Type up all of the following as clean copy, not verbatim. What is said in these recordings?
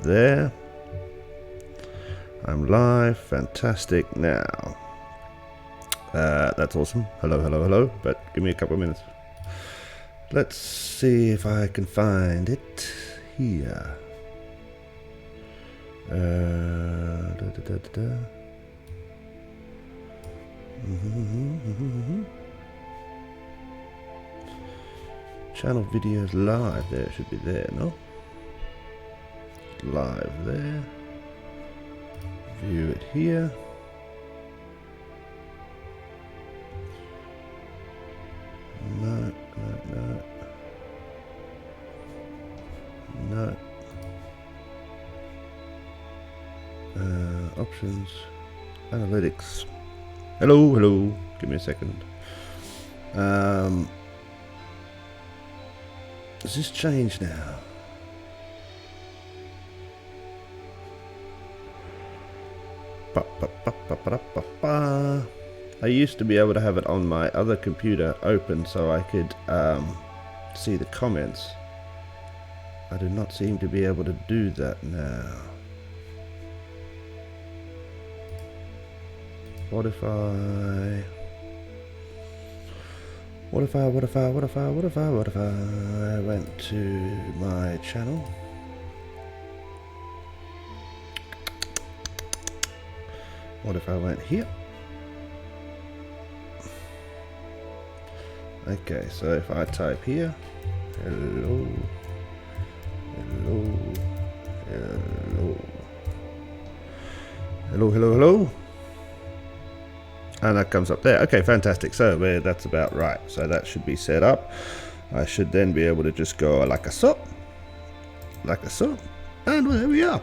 live there. I'm live. Fantastic. Now, that's awesome. Hello, hello, hello. But give me a couple of minutes. Let's see if I can find it here. Channel videos live. There, it should be there, no? Live there. View it here. No. Options. Analytics. Hello. Give me a second. Does this change now? I used to be able to have it on my other computer open so I could see the comments. I do not seem to be able to do that now. What if I went to my channel? What if I went here? Okay, so if I type here, hello, and that comes up there. Okay, fantastic. So that's about right. So that should be set up. I should then be able to just go like a so, and there we are.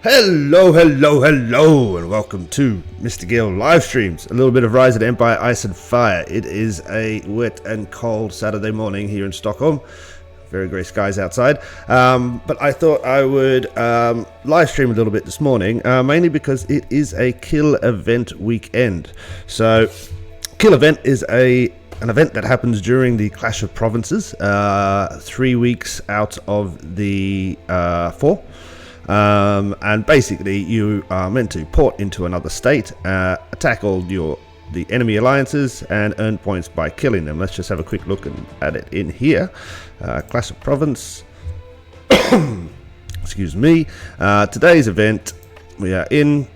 Hello, and welcome to Mr. Gill live streams. A little bit of Rise of the Empire, Ice and Fire. It is a wet and cold Saturday morning here in Stockholm. Very grey skies outside. But I thought I would live stream a little bit this morning, mainly because it is a Kill event weekend. So, Kill event is an event that happens during the Clash of Provinces, 3 weeks out of the 4. And basically you are meant to port into another state, attack all the enemy alliances and earn points by killing them. Let's just have a quick look at it in here. Clash of Province. Excuse me. Today's event, we are in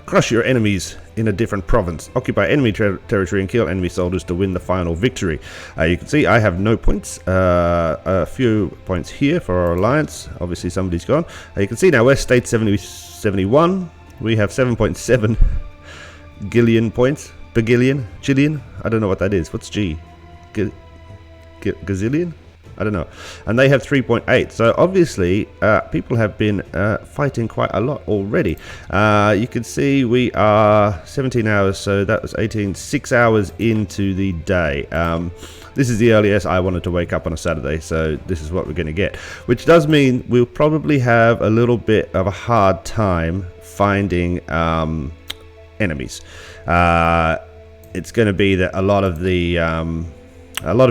crush your enemies in a different province. Occupy enemy territory and kill enemy soldiers to win the final victory. You can see I have no points. A few points here for our alliance. Obviously somebody's gone. You can see now we're state 71. We have 7.7 Gillian points. Gillian? I don't know what that is. What's G? Gazillion? I don't know. And they have 3.8. So obviously people have been fighting quite a lot already. You can see we are 17 hours, so that was 6 hours into the day. This is the earliest I wanted to wake up on a Saturday, so this is what we're going to get, which does mean we'll probably have a little bit of a hard time finding enemies. It's going to be that a lot of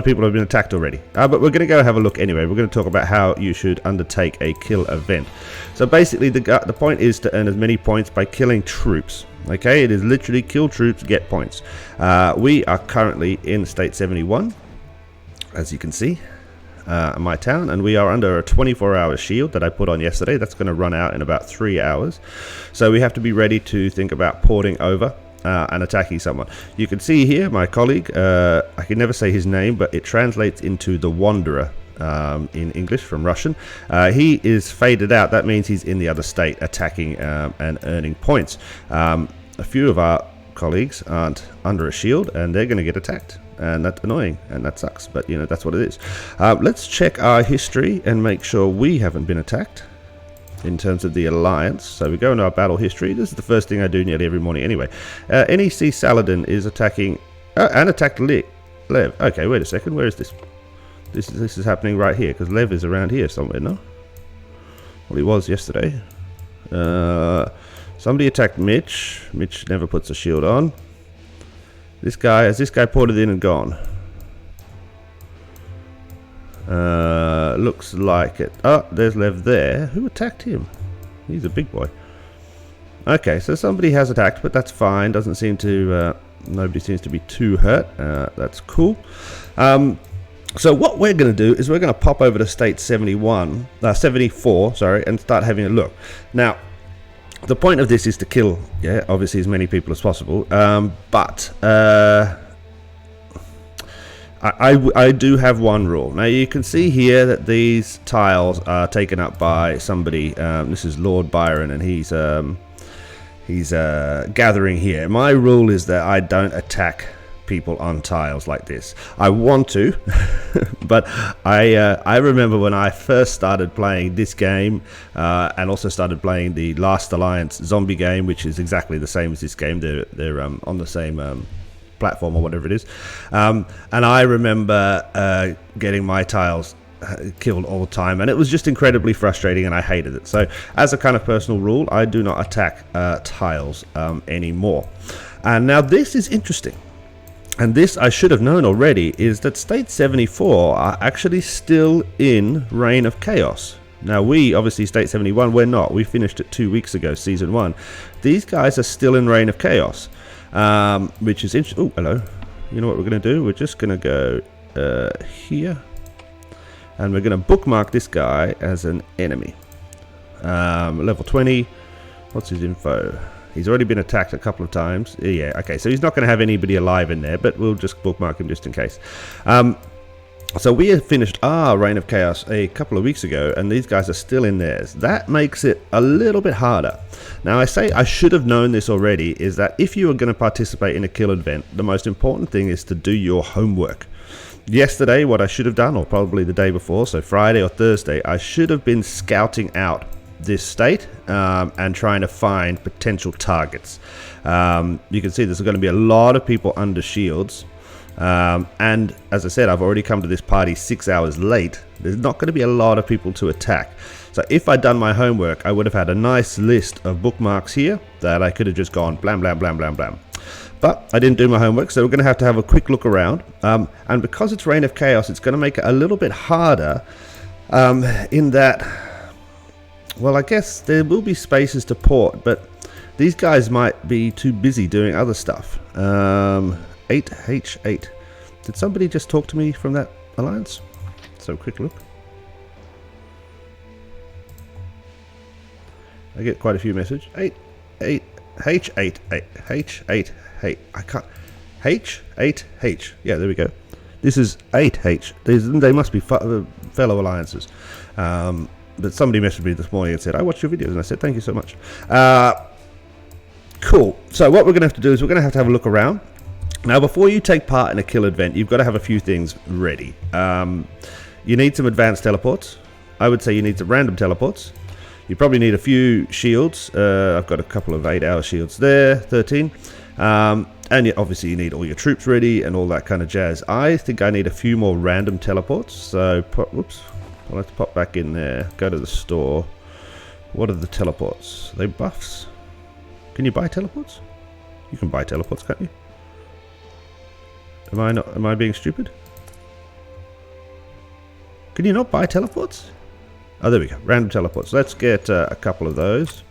people have been attacked already, but we're going to go have a look anyway. We're going to talk about how you should undertake a kill event. So basically the point is to earn as many points by killing troops. Okay, it is literally kill troops, get points. We are currently in state 71, as you can see, my town, and we are under a 24-hour shield that I put on yesterday. That's going to run out in about 3 hours, so we have to be ready to think about porting over and attacking someone. You can see here my colleague, I can never say his name, but it translates into the Wanderer in English from Russian. He is faded out. That means he's in the other state attacking and earning points. A few of our colleagues aren't under a shield and they're going to get attacked, and that's annoying and that sucks, but you know, that's what it is. Let's check our history and make sure we haven't been attacked in terms of the alliance. So we go into our battle history. This is the first thing I do nearly every morning anyway. NEC Saladin is attacking and attacked Lev. Okay, wait a second, where is this? This is happening right here, because Lev is around here somewhere, no? Well, he was yesterday. Somebody attacked Mitch. Mitch never puts a shield on. This guy, has this guy ported in and gone? Looks like it. Oh, there's Lev there. Who attacked him? He's a big boy. Okay, so somebody has attacked, but that's fine. Doesn't seem to... nobody seems to be too hurt. That's cool. So what we're going to do is we're going to pop over to state 74, sorry, and start having a look. Now, the point of this is to kill, obviously as many people as possible. But I do have one rule. Now you can see here that these tiles are taken up by somebody. This is Lord Byron, and he's gathering here. My rule is that I don't attack people on tiles like this. I want to, but I remember when I first started playing this game, and also started playing the Last Alliance zombie game, which is exactly the same as this game. They're on the same platform or whatever it is, and I remember getting my tiles killed all the time, and it was just incredibly frustrating, and I hated it. So as a kind of personal rule, I do not attack tiles anymore. And now this is interesting, and this I should have known already, is that State 74 are actually still in Reign of Chaos. Now we, obviously State 71, we're not. We finished it 2 weeks ago, Season 1. These guys are still in Reign of Chaos, which is interesting. Oh, hello. You know what we're going to do? We're just going to go here, and we're going to bookmark this guy as an enemy. Level 20. What's his info? He's already been attacked a couple of times. Yeah, okay, so he's not going to have anybody alive in there, but we'll just bookmark him just in case. So we have finished our Reign of Chaos a couple of weeks ago, and these guys are still in theirs. That makes it a little bit harder. Now, I say I should have known this already, is that if you are going to participate in a kill event, the most important thing is to do your homework. Yesterday, what I should have done, or probably the day before, so Friday or Thursday, I should have been scouting out this state and trying to find potential targets. You can see there's going to be a lot of people under shields, and as I said, I've already come to this party 6 hours late. There's not going to be a lot of people to attack. So if I'd done my homework, I would have had a nice list of bookmarks here that I could have just gone blam blam blam blam blam. But I didn't do my homework, so we're going to have a quick look around, and because it's Reign of Chaos, it's going to make it a little bit harder in that, well, I guess there will be spaces to port, but these guys might be too busy doing other stuff. 8H8. Did somebody just talk to me from that alliance? So quick look. I get quite a few messages. H8. I can't. H8H. Yeah, there we go. This is 8H. They must be fellow alliances. But somebody messaged me this morning and said, I watched your videos, and I said, thank you so much. Cool. So what we're going to have to do is we're going to have a look around. Now, before you take part in a kill event, you've got to have a few things ready. You need some advanced teleports. I would say you need some random teleports. You probably need a few shields. I've got a couple of 8-hour shields there, 13. And obviously you need all your troops ready and all that kind of jazz. I think I need a few more random teleports. So, whoops. I'll have to pop back in there. Go to the store. What are the teleports? Are they buffs? Can you buy teleports? You can buy teleports, can't you? Am I being stupid? Can you not buy teleports? Oh, there we go. Random teleports. Let's get a couple of those.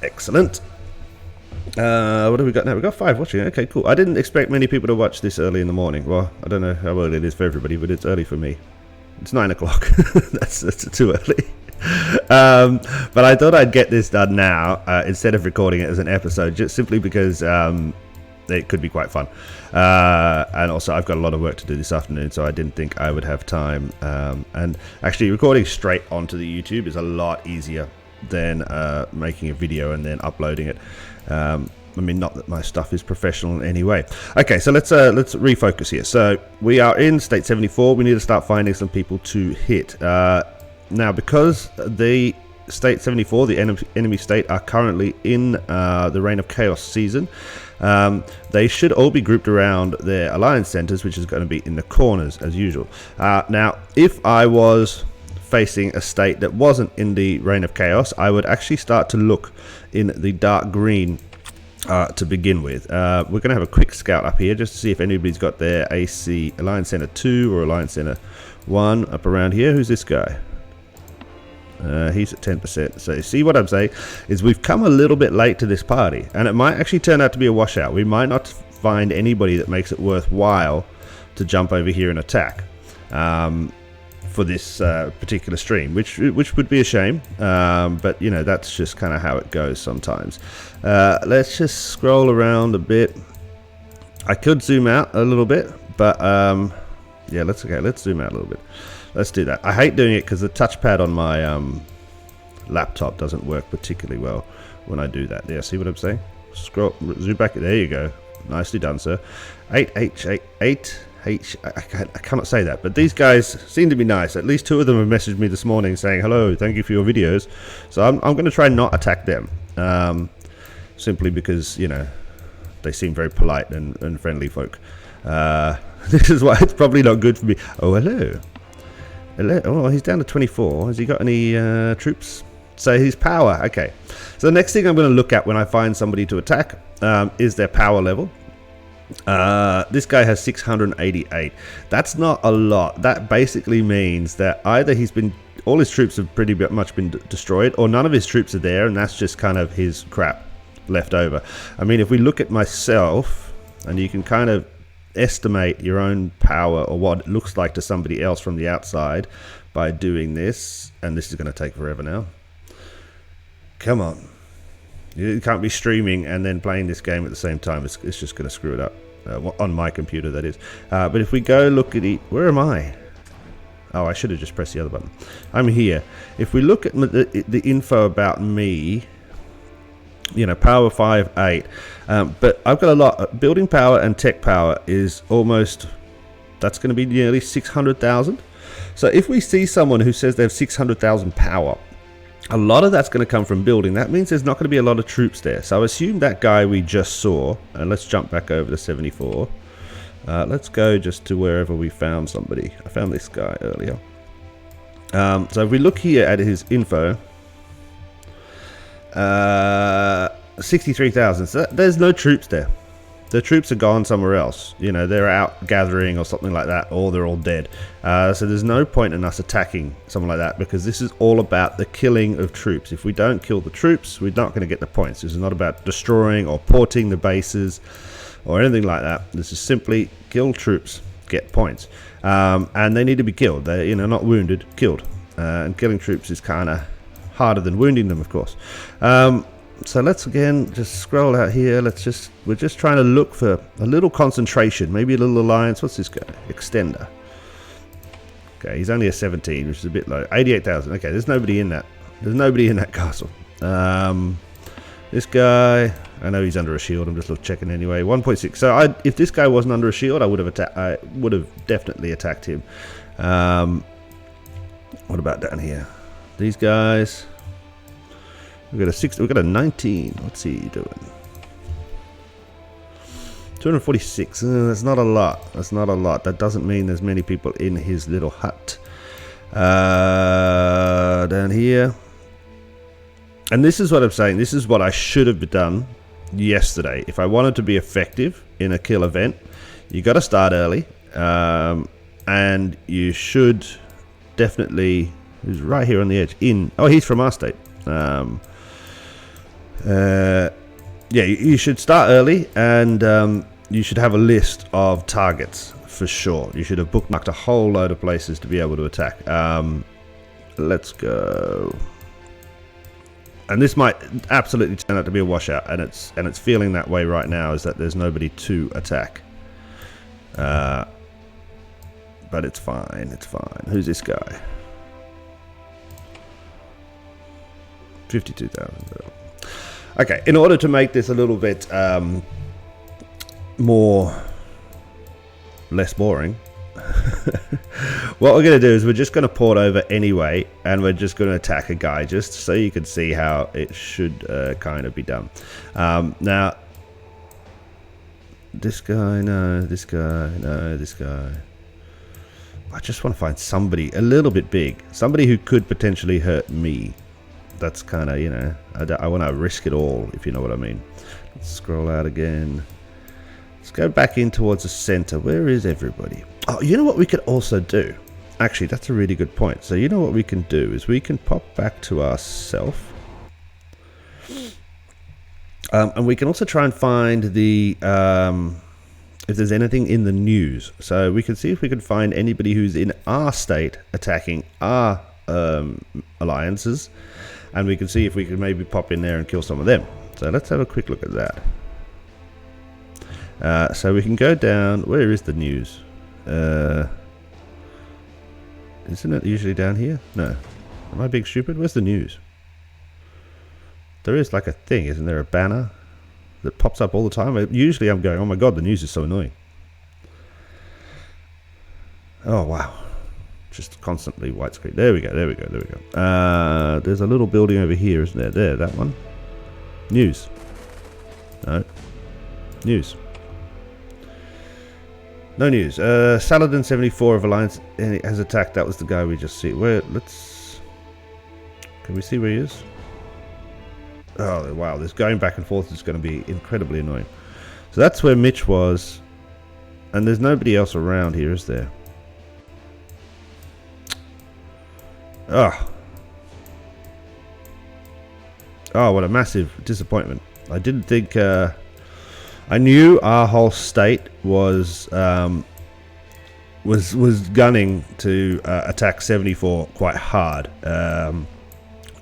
Excellent. What have we got now? We've got 5 watching. Okay, cool. I didn't expect many people to watch this early in the morning. Well, I don't know how early it is for everybody, but it's early for me. It's 9 o'clock. that's too early. But I thought I'd get this done now instead of recording it as an episode, just simply because it could be quite fun. And also I've got a lot of work to do this afternoon, so I didn't think I would have time. And actually recording straight onto the YouTube is a lot easier than making a video and then uploading it. I mean, not that my stuff is professional in any way. Okay, so let's refocus here. So we are in State 74. We need to start finding some people to hit. Now, because the State 74, the enemy state, are currently in the Reign of Chaos season, they should all be grouped around their alliance centers, which is going to be in the corners as usual. Now, if I was facing a state that wasn't in the Reign of Chaos, I would actually start to look in the dark green to begin with. We're going to have a quick scout up here just to see if anybody's got their AC Alliance Center 2 or Alliance Center 1 up around here. Who's this guy? He's at 10%. So you see what I'm saying is we've come a little bit late to this party, and it might actually turn out to be a washout. We might not find anybody that makes it worthwhile to jump over here and attack for this particular stream, which would be a shame, but you know, that's just kind of how it goes sometimes. Let's just scroll around a bit. I could zoom out a little bit, but yeah, let's zoom out a little bit. Let's do that. I hate doing it because the touchpad on my laptop doesn't work particularly well when I do that. Yeah, see what I'm saying? Scroll, zoom back. There you go. Nicely done, sir. 8H. I cannot say that, but these guys seem to be nice. At least 2 of them have messaged me this morning saying, hello, thank you for your videos. So I'm going to try and not attack them, simply because, you know, they seem very polite and friendly folk. This is why it's probably not good for me. Oh, hello. Oh, he's down to 24. Has he got any troops? So his power. Okay. So the next thing I'm going to look at when I find somebody to attack is their power level. This guy has 688. That's not a lot. That basically means that either all his troops have pretty much been destroyed, or none of his troops are there, and that's just kind of his crap left over. I mean, if we look at myself, and you can kind of estimate your own power or what it looks like to somebody else from the outside by doing this, and this is going to take forever now. Come on. You can't be streaming and then playing this game at the same time. It's just going to screw it up. On my computer, that is. But if we go look at it... Where am I? Oh, I should have just pressed the other button. I'm here. If we look at the info about me... You know, power 5, 8. But I've got a lot. Building power and tech power is almost... That's going to be nearly 600,000. So if we see someone who says they have 600,000 power... A lot of that's going to come from building. That means there's not going to be a lot of troops there. So I assume that guy we just saw, and let's jump back over to 74. Let's go just to wherever we found somebody. I found this guy earlier. So if we look here at his info, 63,000. So there's no troops there. The troops are gone somewhere else. You know, they're out gathering or something like that, or they're all dead. So there's no point in us attacking someone like that, because this is all about the killing of troops. If we don't kill the troops, we're not going to get the points. This is not about destroying or porting the bases or anything like that. This is simply kill troops, get points. And they need to be killed. They're, you know, not wounded, killed. And killing troops is kind of harder than wounding them, of course. So let's again just scroll out here. We're just trying to look for a little concentration, maybe a little alliance. What's this guy? Extender. Okay, he's only a 17, which is a bit low. 88,000. Okay, there's nobody in that. There's nobody in that castle. This guy, I know he's under a shield. I'm just checking anyway. 1.6. So if this guy wasn't under a shield, I would have definitely attacked him. What about down here? These guys. We've got a 19. What's he doing? 246. That's not a lot. That's not a lot. That doesn't mean there's many people in his little hut. Down here. And this is what I'm saying. This is what I should have done yesterday. If I wanted to be effective in a kill event, you got to start early. And you should definitely... He's right here on the edge. Oh, he's from our state. Yeah, you should start early, and you should have a list of targets for sure. You should have bookmarked a whole load of places to be able to attack. Let's go. And this might absolutely turn out to be a washout, and it's feeling that way right now, is that there's nobody to attack. But it's fine. It's fine. Who's this guy? 52,000. Okay, in order to make this a little bit less boring, what we're going to do is we're just going to port over anyway, and we're just going to attack a guy just so you can see how it should kind of be done. Now, this guy, no, this guy, no, this guy. I just want to find somebody a little bit big, somebody who could potentially hurt me. That's kind of, you know, I want to risk it all, if you know what I mean. Let's scroll out again. Let's go back in towards the center. Where is everybody? Oh, you know what we could also do? Actually, that's a really good point. So you know what we can do is we can pop back to ourselves. And we can also try and find the if there's anything in the news. So we can see if we can find anybody who's in our state attacking our alliances, and we can see if we can maybe pop in there and kill some of them. So let's have a quick look at that. So we can go down. Where is the news? Isn't it usually down here? No. Am I being stupid? Where's the news? There is like a thing, isn't there? A banner that pops up all the time. Usually I'm going, oh my god, the news is so annoying. Oh wow. Just constantly white screen. There we go, there we go, there we go. There's a little building over here, isn't there? There, that one. News. No. News. No news. Saladin 74 of Alliance has attacked. That was the guy we just see. Where? Let's. Can we see where he is? Oh wow! This going back and forth is going to be incredibly annoying. So that's where Mitch was, and there's nobody else around here, is there? Oh. Oh, what a massive disappointment! I didn't think. I knew our whole state was gunning to attack 74 quite hard,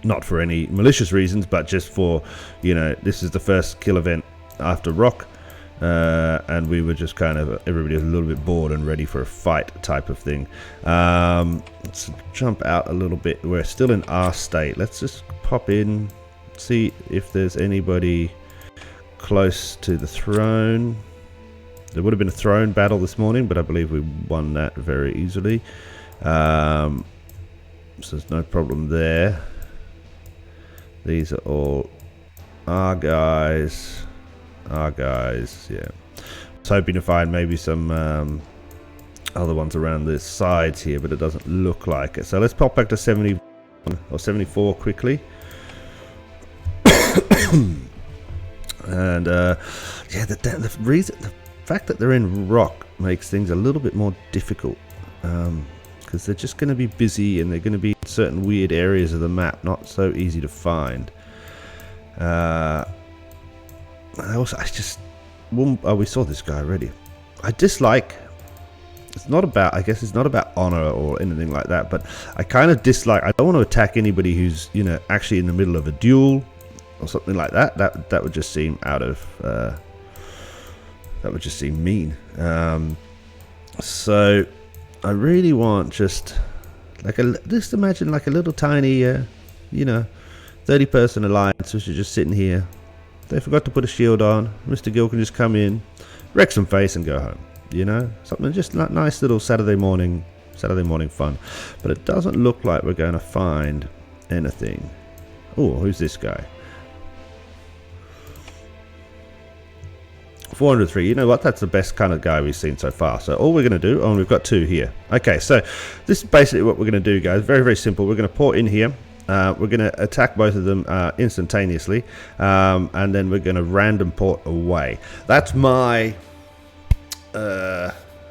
not for any malicious reasons, but just for, you know, this is the first kill event after Rock, and we were just kind of, everybody was a little bit bored and ready for a fight type of thing. Let's jump out a little bit. We're still in our state. Let's just pop in, see if there's anybody close to the throne. There would have been a throne battle this morning, but I believe we won that very easily. So there's no problem there. These are all our guys. Our guys, yeah. I was hoping to find maybe some other ones around the sides here, but it doesn't look like it. So let's pop back to 71 or 74 quickly. And yeah, the fact that they're in rock makes things a little bit more difficult, because they're just going to be busy and they're going to be in certain weird areas of the map, not so easy to find. We saw this guy already. I dislike. It's not about. I guess it's not about honor or anything like that, but I kind of dislike. I don't want to attack anybody who's, you know, actually in the middle of a duel or something like that. That would just seem out of. That would just seem mean. So I really want just imagine like a little tiny, you know, 30-person alliance which is just sitting here. They forgot to put a shield on. Mr. Gill can just come in, wreck some face, and go home. You know, something just like nice little Saturday morning fun. But it doesn't look like we're going to find anything. Oh, who's this guy? 403. You know what? That's the best kind of guy we've seen so far. So all we're going to do, and we've got two here. Okay, so this is basically what we're going to do, guys. Very, very simple. We're going to port in here. We're going to attack both of them instantaneously, and then we're going to random port away. That's my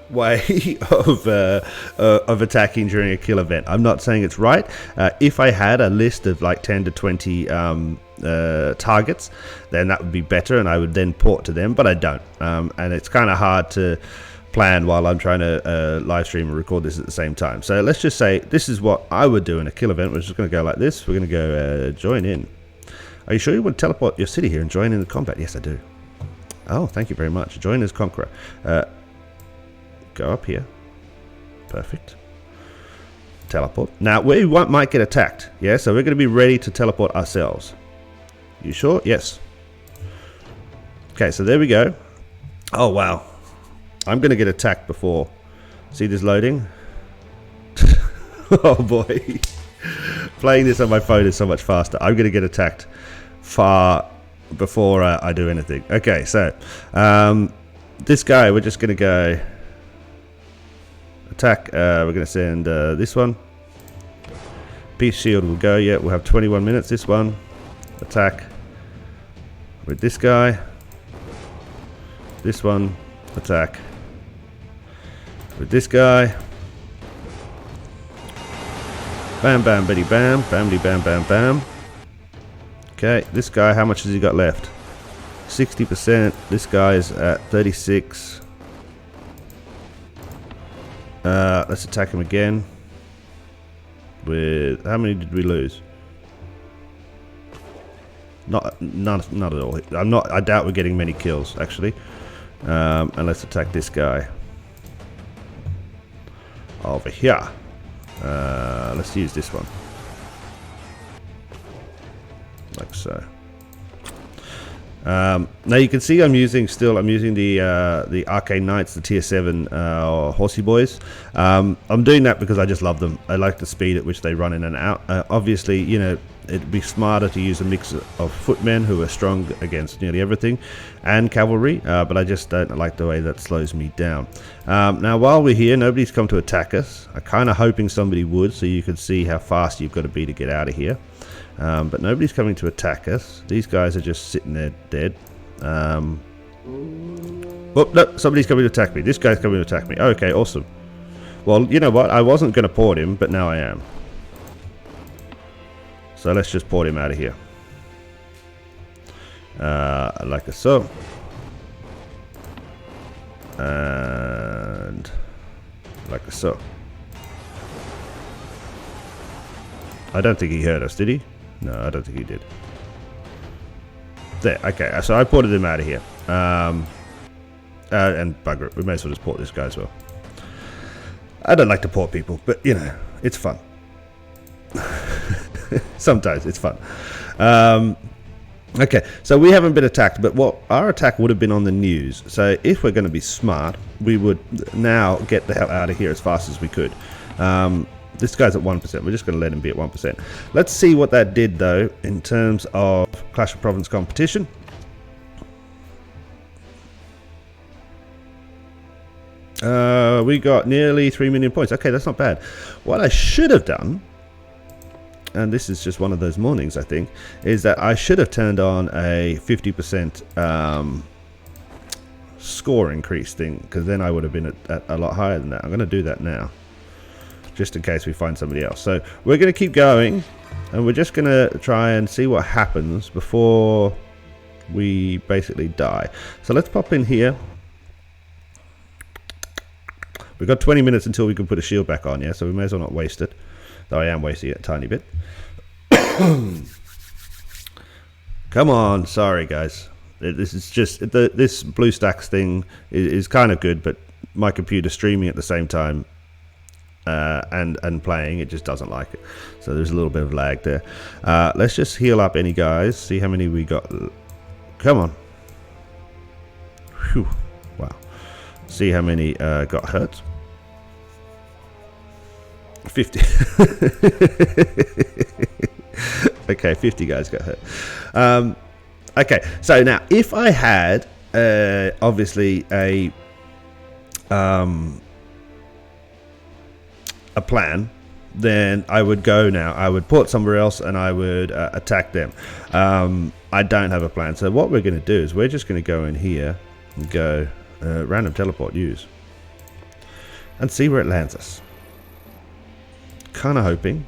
way of attacking during a kill event. I'm not saying it's right. If I had a list of like 10 to 20 targets, then that would be better, and I would then port to them, but I don't. And it's kind of hard to plan while I'm trying to live stream and record this at the same time. So let's just say this is what I would do in a kill event. We're just going to go like this. We're going to go join in. Are you sure you want to teleport your city here and join in the combat? Yes, I do. Oh, thank you very much. Join as Conqueror. Go up here. Perfect. Teleport. Now, we might get attacked. Yeah, so we're going to be ready to teleport ourselves. You sure? Yes. Okay, so there we go. Oh, wow. I'm going to get attacked before. See this loading? Oh, boy. Playing this on my phone is so much faster. I'm going to get attacked far before I do anything. Okay, so this guy, we're just going to go attack. We're going to send this one. Peace shield will go. Yeah, we'll have 21 minutes. This one. Attack with this guy. this one, attack with this guy. Bam, bam, bitty, bam, bamity, bam, bam, bam. Okay, this guy, how much has he got left? 60%. This guy is at 36. Let's attack him again. With how many did we lose? Not at all. I doubt we're getting many kills actually. And let's attack this guy over here. Let's use this one, like so. Now you can see I'm using the Arcane Knights, the tier 7 horsey boys. I'm doing that because I just love them. I like the speed at which they run in and out. Obviously, you know, it'd be smarter to use a mix of footmen who are strong against nearly everything and cavalry, but I just don't like the way that slows me down. Now while we're here, nobody's come to attack us. I'm kind of hoping somebody would, so you can see how fast you've got to be to get out of here. But nobody's coming to attack us. These guys are just sitting there dead. Oh, no, somebody's coming to attack me. This guy's coming to attack me. Okay, awesome. Well, you know what? I wasn't going to port him, but now I am. So let's just port him out of here. Like so. And like so. I don't think he heard us, did he? No, I don't think he did. There, okay, so I ported him out of here. And bugger it, we may as well just port this guy as well. I don't like to port people, but you know, it's fun. Sometimes it's fun. Okay, so we haven't been attacked, but what our attack would have been on the news. So if we're going to be smart, we would now get the hell out of here as fast as we could. This guy's at 1%. We're just going to let him be at 1%. Let's see what that did, though, in terms of Clash of Province competition. We got nearly 3 million points. Okay, that's not bad. What I should have done, and this is just one of those mornings, I think, is that I should have turned on a 50% score increase thing, because then I would have been at a lot higher than that. I'm going to do that now, just in case we find somebody else. So we're going to keep going, and we're just going to try and see what happens before we basically die. So let's pop in here. We've got 20 minutes until we can put a shield back on, yeah, so we may as well not waste it. Though I am wasting it a tiny bit. Come on, sorry guys. This is just, this BlueStacks thing is kind of good, but my computer streaming at the same time and playing, it just doesn't like it. So there's a little bit of lag there. Let's just heal up any guys, see how many we got. Come on. Whew. Wow. See how many got hurt. 50. Okay, 50 guys got hurt. Okay, so now if I had obviously a plan, then I would go now. I would port somewhere else and I would attack them. I don't have a plan, so what we're going to do is we're just going to go in here and go random teleport use and see where it lands us. Kind of hoping.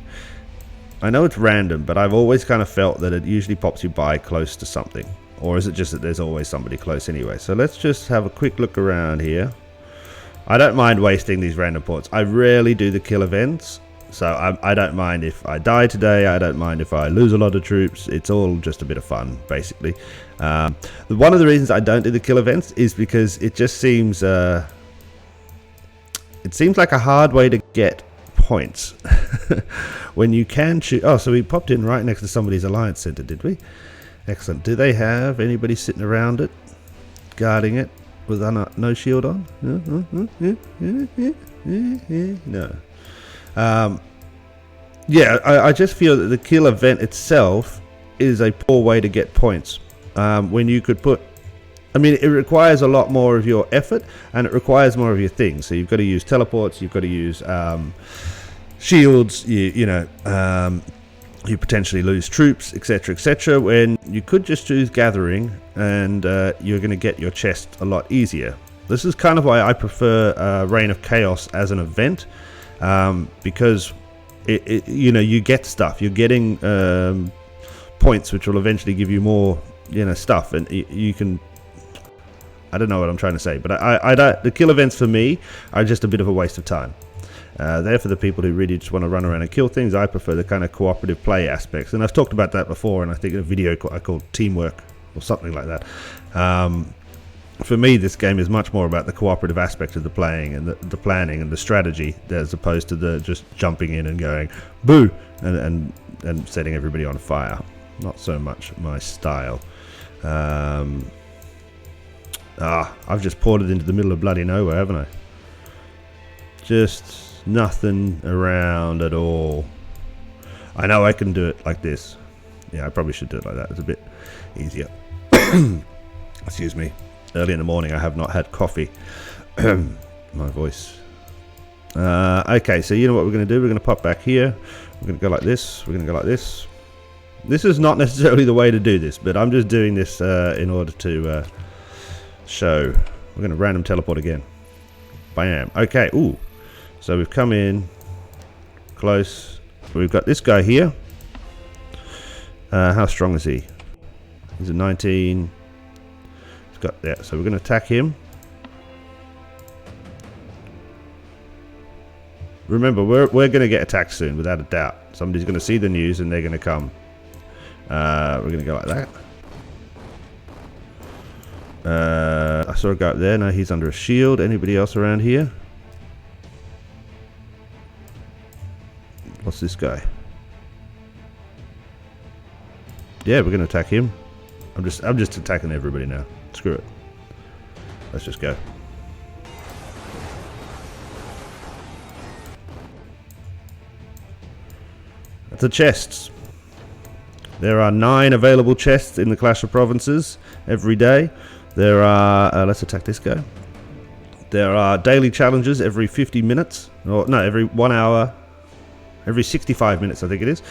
I know it's random, but I've always kind of felt that it usually pops you by close to something. Or is it just that there's always somebody close anyway? So let's just have a quick look around here. I don't mind wasting these random ports. I rarely do the kill events, so I don't mind if I die today. I don't mind if I lose a lot of troops. It's all just a bit of fun, basically. One of the reasons I don't do the kill events is because it just seems it seems like a hard way to get points when you can shoot. Oh, so we popped in right next to somebody's alliance center, did we? Excellent. Do they have anybody sitting around it, guarding it with no shield on? No. Yeah, I just feel that the kill event itself is a poor way to get points. When you could put, I mean, it requires a lot more of your effort and it requires more of your things. So you've got to use teleports, you've got to use shields, you know, you potentially lose troops, etc., etc., when you could just choose gathering, and you're going to get your chest a lot easier. This is kind of why I prefer Reign of Chaos as an event, because you get stuff. You're getting points which will eventually give you more stuff, and you can, I don't know what I'm trying to say, but I don't, the kill events for me are just a bit of a waste of time. They're for the people who really just want to run around and kill things. I prefer the kind of cooperative play aspects, and I've talked about that before, and I think in a video I called Teamwork or something like that. For me, this game is much more about the cooperative aspect of the playing and the planning and the strategy, as opposed to the just jumping in and going boo and setting everybody on fire. Not so much my style. I've just poured it into the middle of bloody nowhere, haven't I? Just nothing around at all. I know I can do it like this. Yeah, I probably should do it like that. It's a bit easier. Excuse me. Early in the morning, I have not had coffee. My voice. Okay, so you know what we're going to do? We're going to pop back here. We're going to go like this. We're going to go like this. This is not necessarily the way to do this, but I'm just doing this in order to show. We're going to random teleport again. Bam. Okay. Ooh. So we've come in close. We've got this guy here. How strong is he? He's a 19. He's got that. So we're going to attack him. Remember, we're going to get attacked soon, without a doubt. Somebody's going to see the news and they're going to come. We're going to go like that. I saw a guy up there. No, he's under a shield. Anybody else around here? What's this guy? Yeah, we're going to attack him. I'm just attacking everybody now. Screw it. Let's just go. The chests. There are 9 available chests in the Clash of Provinces every day. There are, let's attack this guy. There are daily challenges every 50 minutes. Or no, every 1 hour. Every 65 minutes, I think it is.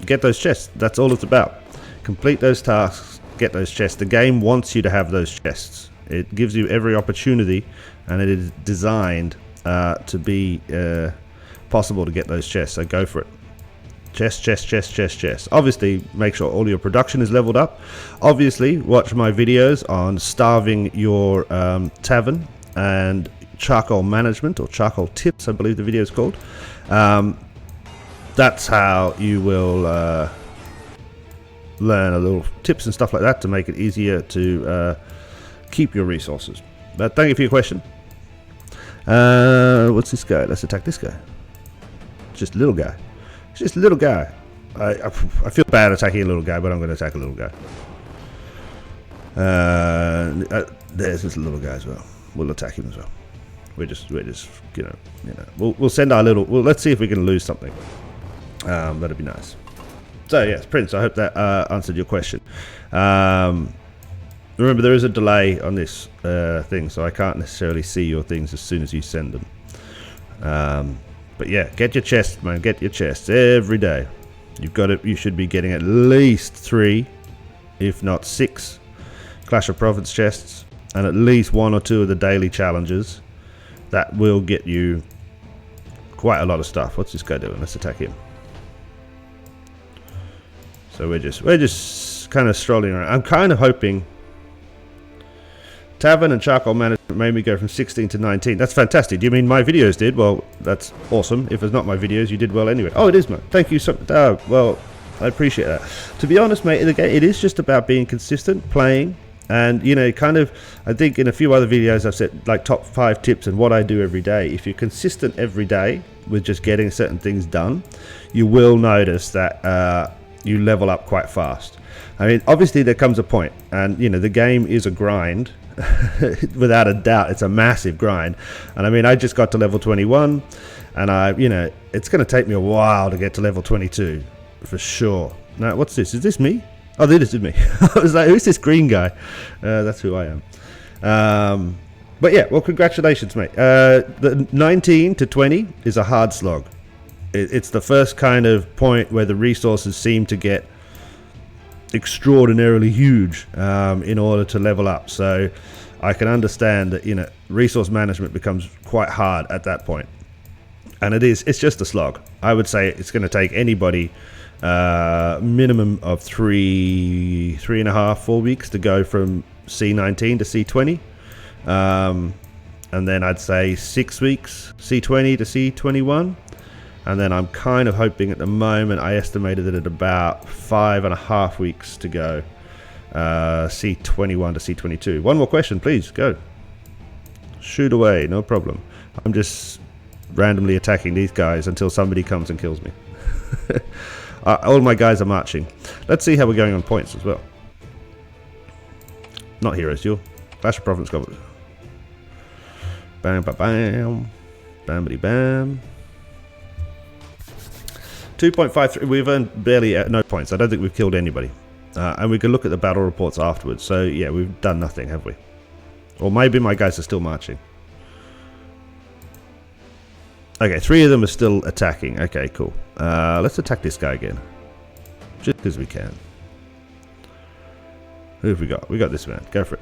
Get those chests. That's all it's about. Complete those tasks. Get those chests. The game wants you to have those chests. It gives you every opportunity, and it is designed to be possible to get those chests. So go for it. Chest, chest, chest, chest, chest. Obviously, make sure all your production is leveled up. Obviously, watch my videos on starving your tavern and charcoal management, or charcoal tips, I believe the video is called. That's how you will learn a little tips and stuff like that to make it easier to keep your resources. But thank you for your question. What's this guy? Let's attack this guy. Just a little guy. It's just a little guy. I feel bad attacking a little guy, but I'm going to attack a little guy. There's this little guy as well. We'll attack him as well. We're just we'll send our little. Well, let's see if we can lose something. That'd be nice. So yes, Prince, I hope that answered your question. Remember, there is a delay on this thing, so I can't necessarily see your things as soon as you send them. But yeah, get your chests, man. Get your chests every day. You've got it. You should be getting at least 3, if not 6, Clash of Province chests, and at least 1 or 2 of the daily challenges. That will get you quite a lot of stuff. What's this guy doing? Let's attack him. So we're just kind of strolling around. I'm kind of hoping Tavern and Charcoal Management made me go from 16 to 19. That's fantastic. Do you mean my videos did? Well, that's awesome. If it's not my videos, you did well anyway. Oh, it is, mate. Thank you so much. Well, I appreciate that. To be honest, mate, it is just about being consistent, playing, and, kind of, I think in a few other videos I've said, like, top 5 tips and what I do every day. If you're consistent every day with just getting certain things done, you will notice that you level up quite fast. I mean, obviously there comes a point, and, the game is a grind. Without a doubt, it's a massive grind. And I mean, I just got to level 21, and it's going to take me a while to get to level 22 for sure. Now, what's this? Is this me? Oh, this is me. I was like, who's this green guy? That's who I am. But yeah, well, congratulations, mate. The 19 to 20 is a hard slog. It's the first kind of point where the resources seem to get extraordinarily huge in order to level up. So I can understand that, resource management becomes quite hard at that point. And it's just a slog. I would say it's going to take anybody minimum of 3.5, 4 weeks to go from C19 to C20. And then I'd say 6 weeks, C20 to C21. And then I'm kind of hoping at the moment, I estimated it at about 5.5 weeks to go, C21 to C22. One more question, please, go. Shoot away, no problem. I'm just randomly attacking these guys until somebody comes and kills me. All my guys are marching. Let's see how we're going on points as well. Not heroes, you're Clash of Province Governors. Bam, bam, bam. Bam, bam. 2.53. We've earned barely no points. I don't think we've killed anybody. And we can look at the battle reports afterwards. So, yeah, we've done nothing, have we? Or maybe my guys are still marching. Okay, 3 of them are still attacking. Okay, cool. Let's attack this guy again. Just because we can. Who have we got? We got this man. Go for it.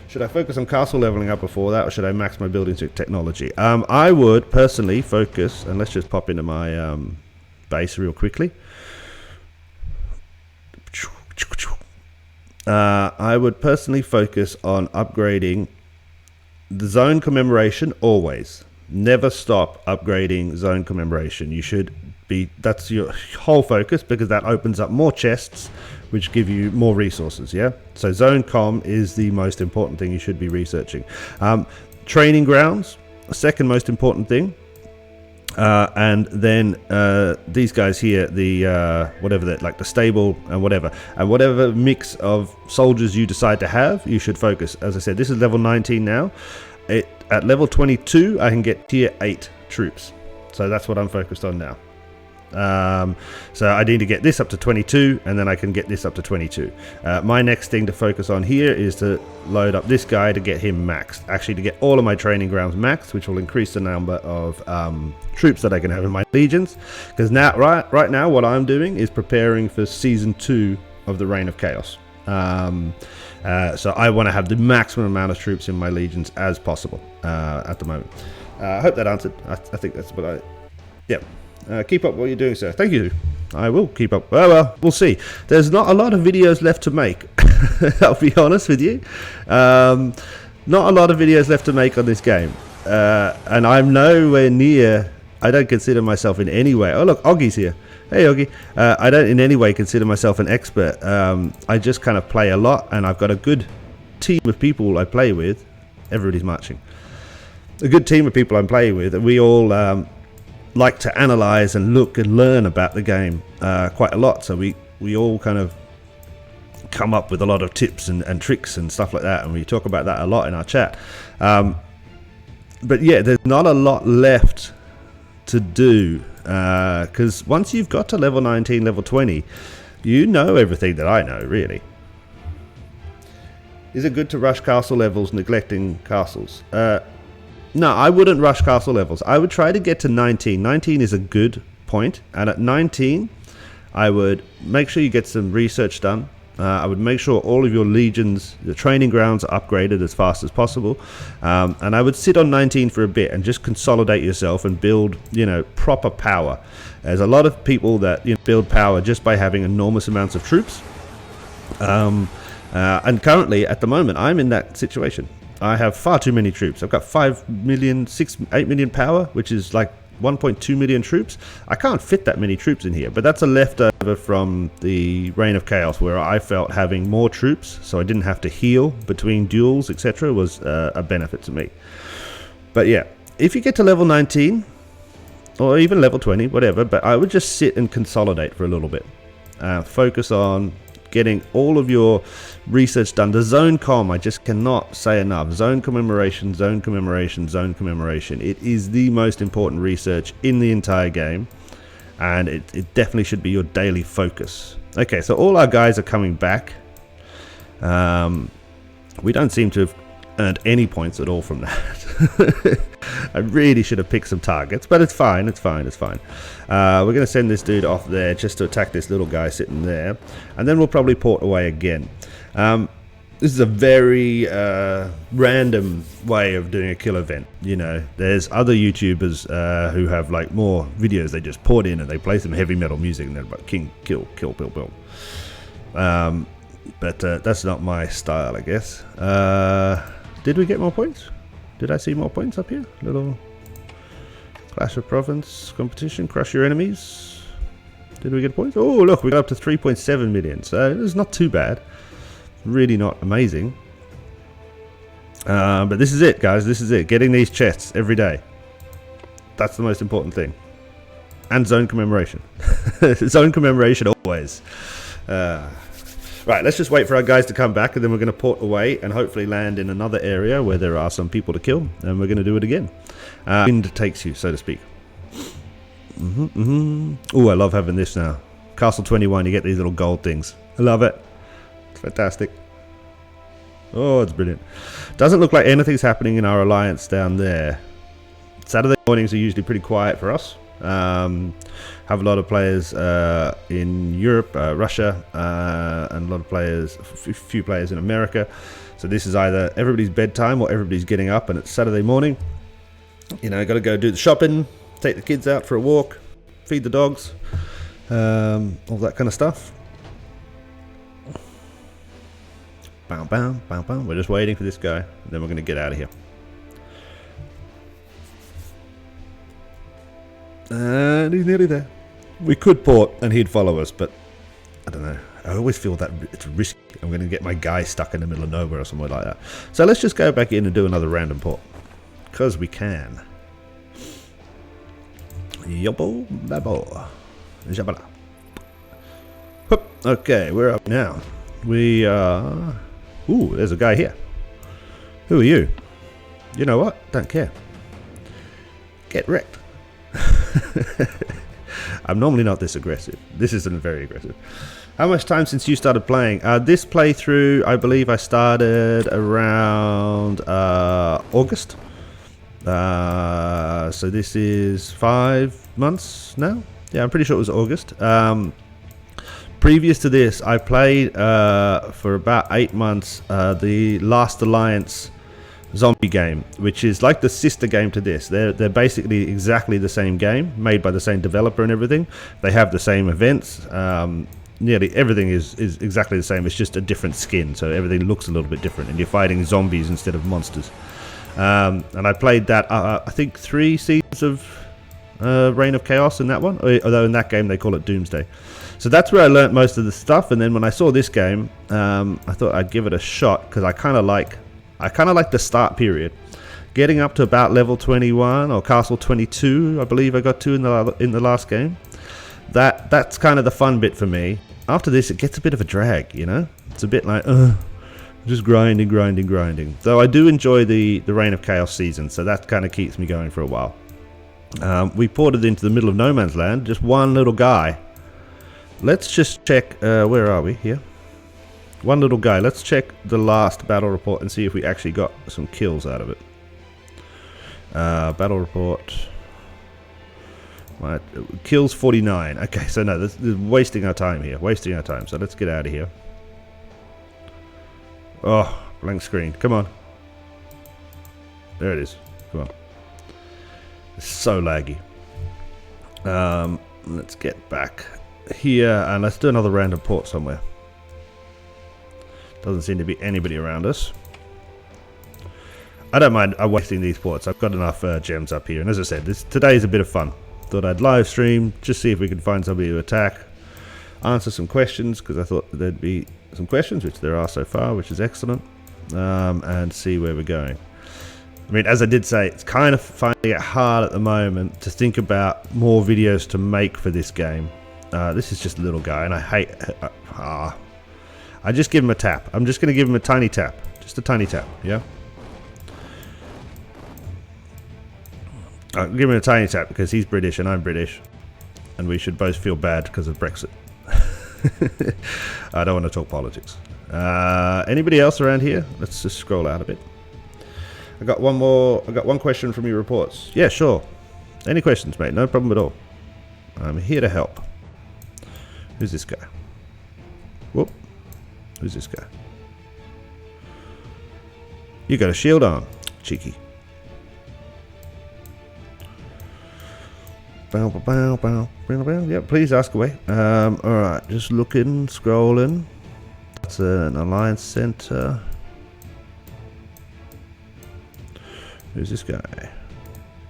Should I focus on castle leveling up before that, or should I max my building technology? I would personally focus, and let's just pop into my base real quickly. I would personally focus on upgrading the zone commemoration always. Never stop upgrading zone commemoration. You should be, that's your whole focus, because that opens up more chests, which give you more resources, yeah? So zone comm is the most important thing you should be researching. Training grounds, second most important thing. And then these guys here, the whatever that, like the stable and whatever mix of soldiers you decide to have, you should focus. As I said, this is level 19 now. At level 22, I can get tier 8 troops. So that's what I'm focused on now. So I need to get this up to 22, and then I can get this up to 22. My next thing to focus on here is to load up this guy to get him maxed. Actually, to get all of my training grounds maxed, which will increase the number of troops that I can have in my legions. Because now, right now, what I'm doing is preparing for Season 2 of the Reign of Chaos. So I want to have the maximum amount of troops in my legions as possible at the moment. I hope that answered. I think that's what I... Yeah. Keep up what you're doing, sir. Thank you. I will keep up. Well, we'll see. There's not a lot of videos left to make. I'll be honest with you. Not a lot of videos left to make on this game. And I'm nowhere near... I don't consider myself in any way... Oh, look, Oggy's here. Hey, Oggy. I don't in any way consider myself an expert. I just kind of play a lot, and I've got a good team of people I play with. Everybody's marching. A good team of people I'm playing with, and we all... like to analyze and look and learn about the game quite a lot, so we all kind of come up with a lot of tips and tricks and stuff like that, and we talk about that a lot in our chat. But yeah, there's not a lot left to do, because once you've got to level 19, level 20, you know everything that I know, really. Is it good to rush castle levels neglecting castles? No, I wouldn't rush castle levels. I would try to get to 19. 19 is a good point. And at 19, I would make sure you get some research done. I would make sure all of your legions, the training grounds are upgraded as fast as possible. And I would sit on 19 for a bit and just consolidate yourself and build, proper power. There's a lot of people that build power just by having enormous amounts of troops. And currently, at the moment, I'm in that situation. I have far too many troops. I've got 5 million, 8 million power, which is like 1.2 million troops. I can't fit that many troops in here, but that's a leftover from the Reign of Chaos, where I felt having more troops, so I didn't have to heal between duels, etc., was a benefit to me. But yeah, if you get to level 19, or even level 20, whatever, but I would just sit and consolidate for a little bit. Focus on getting all of your research done. The zone comm, I just cannot say enough. Zone commemoration, zone commemoration, zone commemoration. It is the most important research in the entire game, and it definitely should be your daily focus. Okay, so all our guys are coming back. We don't seem to have earned any points at all from that. I really should have picked some targets, but it's fine, it's fine, it's fine. We're going to send this dude off there just to attack this little guy sitting there, and then we'll probably port away again. This is a very random way of doing a kill event. You know, there's other YouTubers who have like more videos they just port in and they play some heavy metal music and they're like king, kill, kill, kill, kill. But that's not my style, I guess. Did we get more points? Did I see more points up here? Little Clash of Province competition, crush your enemies. Did we get points? Oh, look, we got up to 3.7 million, so it's not too bad. Really not amazing. But this is it, guys. This is it. Getting these chests every day. That's the most important thing. And zone commemoration. Zone commemoration always. Right, let's just wait for our guys to come back, and then we're going to port away and hopefully land in another area where there are some people to kill, and we're going to do it again. Wind takes you, so to speak. Oh, I love having this now. Castle 21, you get these little gold things. I love it. It's fantastic. Oh, it's brilliant. Doesn't look like anything's happening in our alliance down there. Saturday mornings are usually pretty quiet for us. Have a lot of players in Europe, Russia, and a lot of players, few players in America. So this is either everybody's bedtime or everybody's getting up, and it's Saturday morning. You know, got to go do the shopping, take the kids out for a walk, feed the dogs, all that kind of stuff. Bam, bam, bam, bam. We're just waiting for this guy, and then we're going to get out of here. And he's nearly there. We could port and he'd follow us, but I don't know. I always feel that it's risky. I'm going to get my guy stuck in the middle of nowhere or somewhere like that. So let's just go back in and do another random port. Because we can. Yobbo babbo. Jabala. Okay, we're up now. We are... Ooh, there's a guy here. Who are you? You know what? Don't care. Get wrecked. I'm normally not this aggressive. This isn't very aggressive. How much time since you started playing? This playthrough, I believe I started around August. So this is 5 months now. Yeah, I'm pretty sure it was August. Previous to this, I played for about 8 months the Last Alliance zombie game, which is like the sister game to this. They're basically exactly the same game, made by the same developer and everything. They have the same events. Nearly everything is exactly the same. It's just a different skin, so everything looks a little bit different, and you're fighting zombies instead of monsters. And I played that, I think 3 seasons of Reign of Chaos in that one, although in that game they call it Doomsday. So that's where I learnt most of the stuff, and then when I saw this game, I thought I'd give it a shot, because I kind of like the start period. Getting up to about level 21 or Castle 22, I believe I got to in the last game. That's kind of the fun bit for me. After this, it gets a bit of a drag, you know? It's a bit like, just grinding. Though I do enjoy the Reign of Chaos season, so that kind of keeps me going for a while. We ported into the middle of no man's land, just one little guy. Let's just check, where are we? Here. One little guy. Let's check the last battle report and see if we actually got some kills out of it. Battle report. Right. Kills 49. Okay, so no, this is wasting our time here. Wasting our time. So let's get out of here. Oh, blank screen. Come on. There it is. Come on. It's so laggy. Let's get back here and let's do another random port somewhere. Doesn't seem to be anybody around us. I don't mind wasting these ports. I've got enough gems up here. And as I said, today is a bit of fun. Thought I'd live stream, just see if we can find somebody to attack. Answer some questions, because I thought there'd be some questions, which there are so far, which is excellent. And see where we're going. I mean, as I did say, it's kind of finding it hard at the moment to think about more videos to make for this game. This is just a little guy, and I hate... I just give him a tap. I'm just going to give him a tiny tap. Just a tiny tap, yeah? I'll give him a tiny tap because he's British and I'm British. And we should both feel bad because of Brexit. I don't want to talk politics. Anybody else around here? Let's just scroll out a bit. I got one more. I got one question from your reports. Yeah, sure. Any questions, mate? No problem at all. I'm here to help. Who's this guy? Whoop. Who's this guy? You got a shield on. Cheeky. Bow, bow, bow, bow, bow. Yeah, please ask away. Alright, just looking, scrolling. That's an Alliance Center. Who's this guy?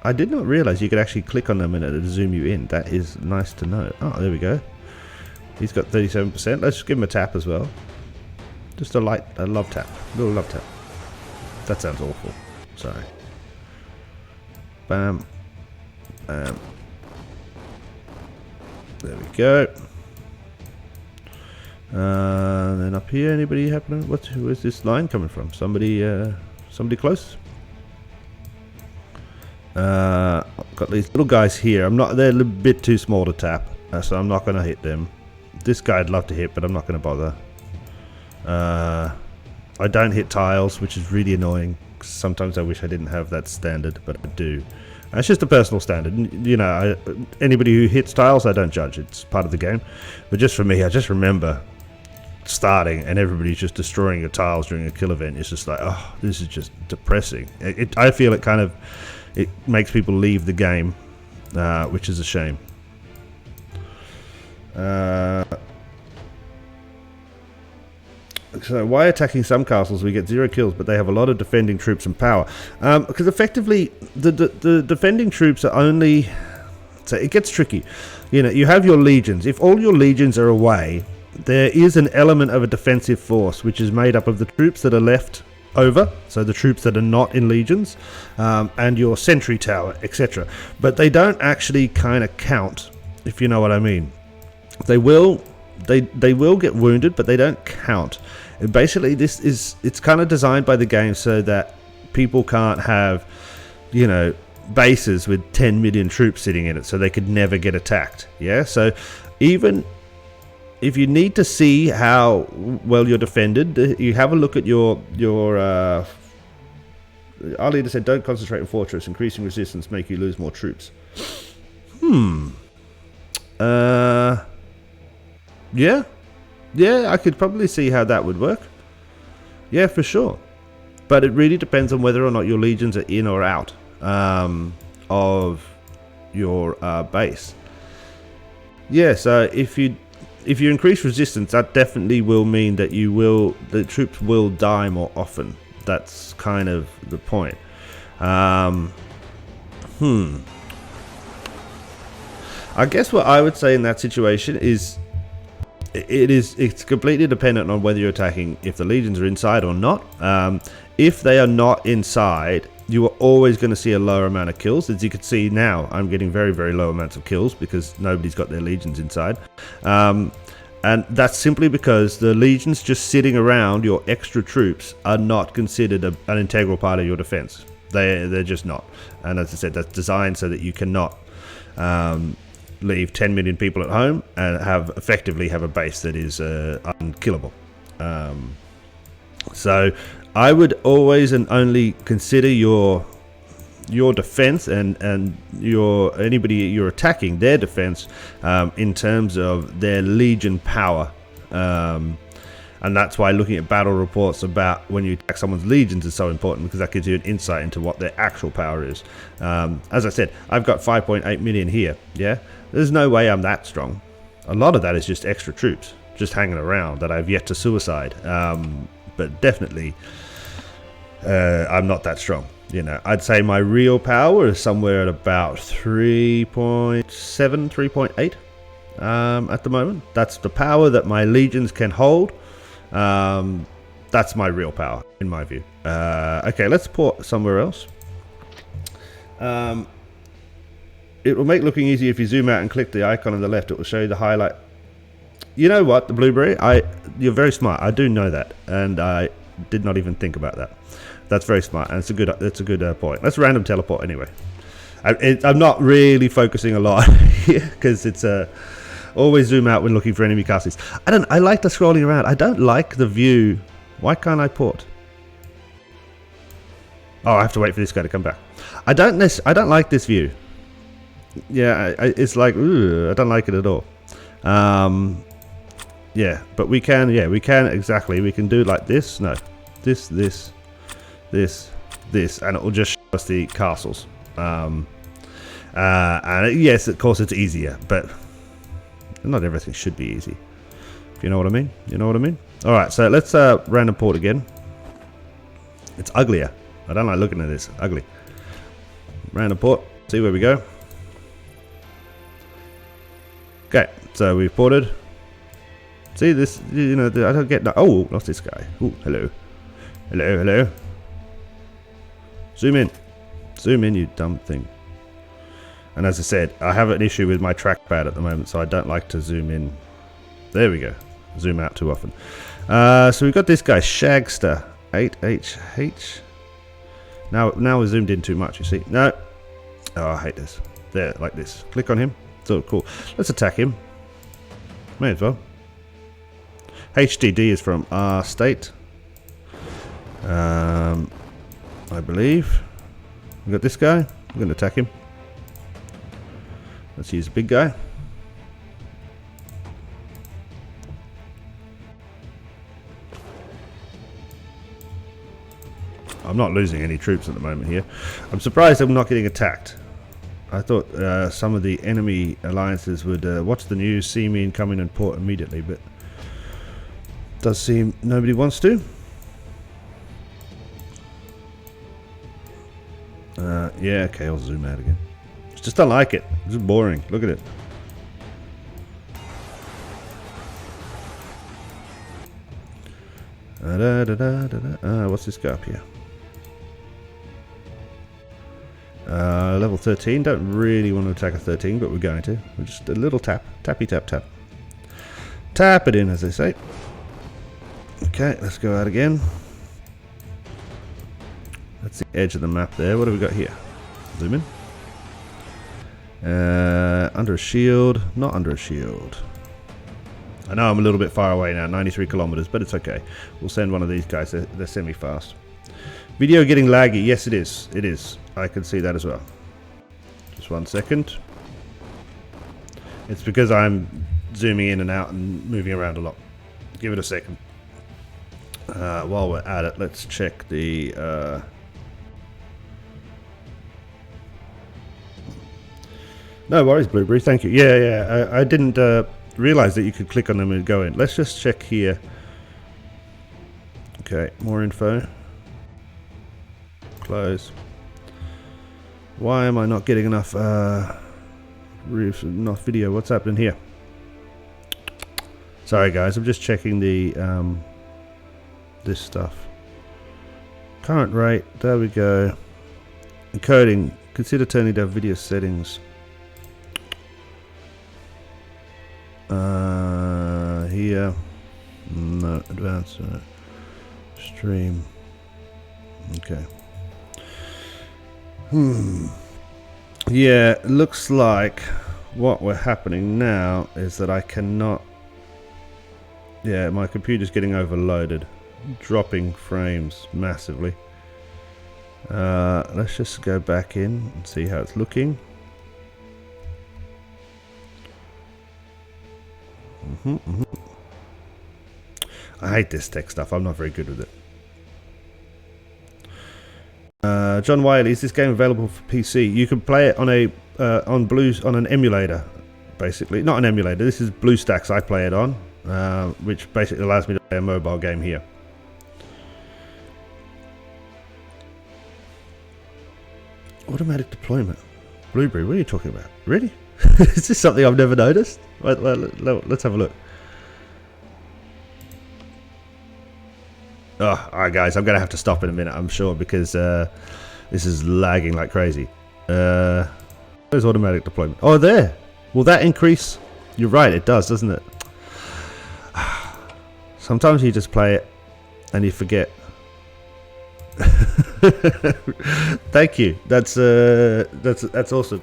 I did not realize you could actually click on them and it'll zoom you in. That is nice to know. Oh, there we go. He's got 37%. Let's just give him a tap as well. Just a love tap. A little love tap. That sounds awful. Sorry. Bam. Bam. There we go. Then up here, anybody happening? Who is this line coming from? Somebody close? Got these little guys here. They're a little bit too small to tap, so I'm not going to hit them. This guy I'd love to hit, but I'm not going to bother. I don't hit tiles, which is really annoying. Sometimes I wish I didn't have that standard, but I do. It's just a personal standard. You know, anybody who hits tiles, I don't judge. It's part of the game. But just for me, I just remember starting and everybody's just destroying your tiles during a kill event. It's just like, oh, this is just depressing. I feel it makes people leave the game, which is a shame. So why attacking some castles we get 0 kills but they have a lot of defending troops and power? Because effectively the defending troops are only, so it gets tricky. You know, you have your legions. If all your legions are away, there is an element of a defensive force which is made up of the troops that are left over, so the troops that are not in legions, and your sentry tower, etc. But they don't actually kind of count, if you know what I mean. They will get wounded, but they don't count. And basically, it's kind of designed by the game so that people can't have, you know, bases with 10 million troops sitting in it, so they could never get attacked. Yeah, so even if you need to see how well you're defended, you have a look at your our leader said, don't concentrate in fortress. Increasing resistance make you lose more troops. Yeah, I could probably see how that would work. Yeah, for sure. But it really depends on whether or not your legions are in or out of your base. Yeah, so if you increase resistance, that definitely will mean that the troops will die more often. That's kind of the point. I guess what I would say in that situation is it's completely dependent on whether you're attacking if the legions are inside or not. If they are not inside, you are always going to see a lower amount of kills. As you can see now, I'm getting very, very low amounts of kills because nobody's got their legions inside. And that's simply because the legions just sitting around your extra troops are not considered an integral part of your defense. They're just not. And as I said, that's designed so that you cannot leave 10 million people at home and effectively have a base that is unkillable. So I would always and only consider your defense and anybody you're attacking, their defense, in terms of their legion power. And that's why looking at battle reports about when you attack someone's legions is so important, because that gives you an insight into what their actual power is. As I said, I've got 5.8 million here. Yeah, there's no way I'm that strong. A lot of that is just extra troops just hanging around that I've yet to suicide. But definitely, I'm not that strong. You know, I'd say my real power is somewhere at about 3.7, 3.8 at the moment. That's the power that my legions can hold. That's my real power, in my view. Okay, let's port somewhere else. It will make looking easier if you zoom out and click the icon on the left. It will show you the highlight. You know what, the Blueberry? You're very smart. I do know that, and I did not even think about that. That's very smart, and it's a good point. Let's random teleport anyway. I'm not really focusing a lot here because it's always zoom out when looking for enemy castles. I like the scrolling around. I don't like the view. Why can't I port? Oh, I have to wait for this guy to come back. I don't like this view. Yeah, it's like, ooh, I don't like it at all. Yeah, but we can, exactly. We can do like this. No, this, and it will just show us the castles. And yes, of course, it's easier, but not everything should be easy. If you know what I mean. You know what I mean? All right, so let's random port again. It's uglier. I don't like looking at this. Ugly. Random port. See where we go. Okay, so we've ported. See this? You know, I don't get. Oh, lost this guy. Oh, hello, hello. Zoom in, you dumb thing. And as I said, I have an issue with my trackpad at the moment, so I don't like to zoom in. There we go. Zoom out too often. So we've got this guy, Shagster 8HH. Now we're zoomed in too much. You see? No. Oh, I hate this. There, like this. Click on him. So cool. Let's attack him. May as well. HDD is from our state. I believe. We got this guy. I'm going to attack him. Let's use a big guy. I'm not losing any troops at the moment here. I'm surprised I'm not getting attacked. I thought some of the enemy alliances would watch the news, see me and come in and port immediately, but does seem nobody wants to. Yeah, okay, I'll zoom out again. Just don't like it. It's just boring. Look at it. What's this guy up here? Level 13. Don't really want to attack a 13, but we're going to. We're just a little tap. Tappy tap tap. Tap it in, as they say. Okay, let's go out again. That's the edge of the map there. What have we got here? Zoom in. Under a shield. Not under a shield. I know I'm a little bit far away now, 93 kilometers, but it's okay. We'll send one of these guys. They're semi-fast. Video getting laggy. Yes, it is. It is. I can see that as well. Just 1 second. It's because I'm zooming in and out and moving around a lot. Give it a second. While we're at it, let's check the... No worries, Blueberry. Thank you. Yeah. I didn't realize that you could click on them and go in. Let's just check here. Okay, more info. Close. Why am I not getting enough enough video? What's happening here? Sorry, guys. I'm just checking the this stuff. Current rate. There we go. Encoding. Consider turning down video settings. Here, no, advanced, stream, okay. Yeah, looks like what we're happening now is that I cannot, yeah, my computer's getting overloaded, dropping frames massively. Let's just go back in and see how it's looking. I hate this tech stuff. I'm not very good with it. John Wiley, is this game available for PC? You can play it on a on an emulator, basically. Not an emulator. This is BlueStacks I play it on, which basically allows me to play a mobile game here. Automatic deployment. Blueberry, what are you talking about? Really? Is this something I've never noticed? Well, let's have a look. Oh, alright guys, I'm going to have to stop in a minute, I'm sure, because this is lagging like crazy. There's automatic deployment. Oh, there! Will that increase? You're right, it does, doesn't it? Sometimes you just play it and you forget. Thank you. That's awesome.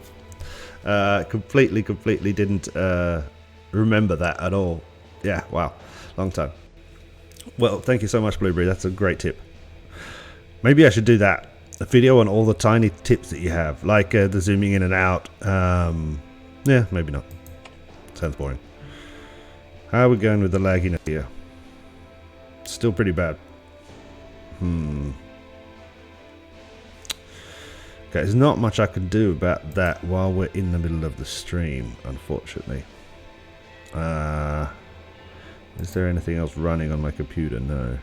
Completely didn't remember that at all. Yeah, wow, long time. Well, thank you so much, Blueberry. That's a great tip. Maybe I should do that. a video on all the tiny tips that you have, like the zooming in and out. Yeah, maybe not. Sounds boring. How are we going with the lagginess here? Still pretty bad. Okay, there's not much I can do about that while we're in the middle of the stream, unfortunately. Is there anything else running on my computer? No.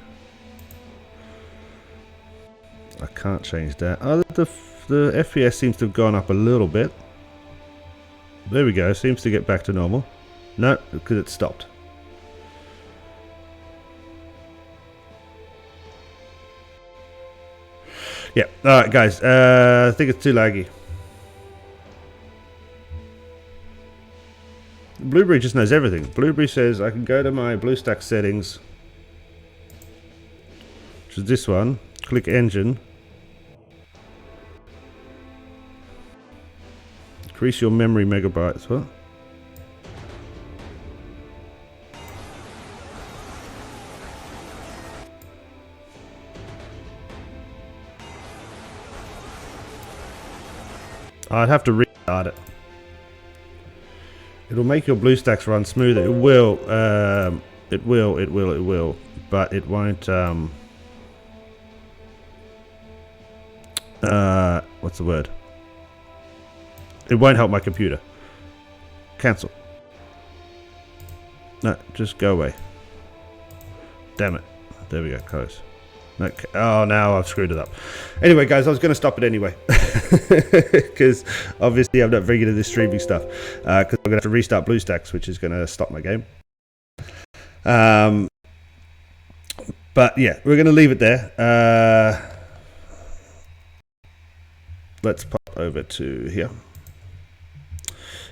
I can't change that. Oh, the FPS seems to have gone up a little bit. There we go. Seems to get back to normal. No, because it stopped. Yeah. Alright, guys. I think it's too laggy. Blueberry just knows everything. Blueberry says I can go to my BlueStacks settings, which is this one. Click engine. Increase your memory megabytes. What? I'd have to restart it. It'll make your BlueStacks run smoother. It will. It will. But it won't. What's the word? It won't help my computer. Cancel. No, just go away. Damn it. There we go. Close. Okay. Oh, now I've screwed it up. Anyway, guys, I was going to stop it anyway. Because obviously I'm not very good at this streaming stuff. Because I'm going to have to restart BlueStacks, which is going to stop my game. But yeah, we're going to leave it there. Let's pop over to here.